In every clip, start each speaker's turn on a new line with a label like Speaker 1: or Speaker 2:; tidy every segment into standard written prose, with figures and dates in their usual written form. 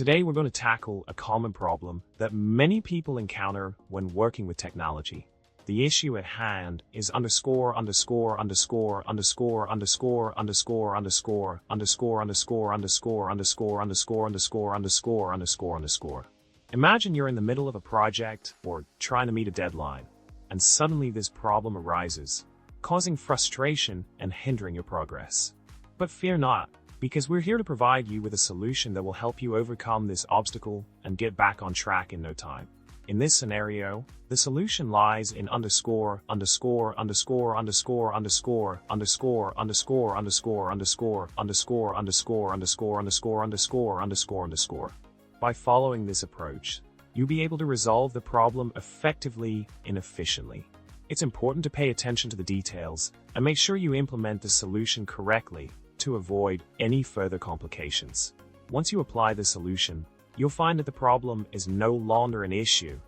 Speaker 1: Today we're going to tackle a common problem that many people encounter when working with technology. The issue at hand is underscore underscore underscore underscore underscore underscore underscore underscore underscore underscore underscore underscore underscore underscore underscore underscore. Imagine you're in the middle of a project or trying to meet a deadline, and suddenly this problem arises, causing frustration and hindering your progress. But fear not, because we're here to provide you with a solution that will help you overcome this obstacle and get back on track in no time. In this scenario, the solution lies in underscore underscore underscore underscore underscore underscore underscore underscore underscore underscore underscore underscore underscore underscore underscore underscore. By following this approach, you'll be able to resolve the problem effectively and efficiently. It's important to pay attention to the details and make sure you implement the solution correctly to avoid any further complications. Once you apply the solution, you'll find that the problem is no longer an issue,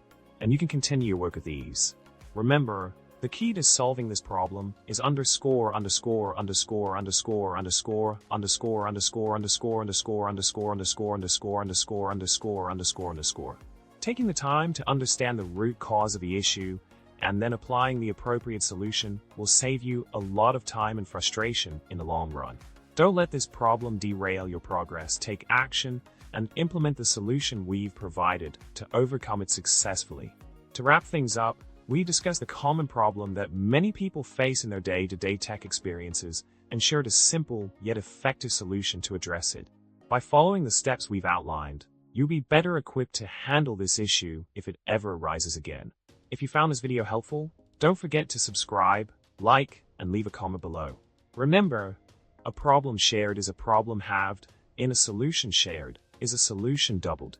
Speaker 1: and you can continue your work with ease. Remember, the key to solving this problem is underscore underscore underscore underscore underscore underscore underscore underscore underscore underscore underscore underscore underscore underscore underscore underscore. Taking the time to understand the root cause of the issue and then applying the appropriate solution will save you a lot of time and frustration in the long run. Don't let this problem derail your progress. Take action and implement the solution we've provided to overcome it successfully. To wrap things up, we discussed the common problem that many people face in their day-to-day tech experiences and shared a simple yet effective solution to address it. By following the steps we've outlined, you'll be better equipped to handle this issue if it ever arises again. If you found this video helpful, don't forget to subscribe, like, and leave a comment below. Remember, a problem shared is a problem halved, and a solution shared is a solution doubled.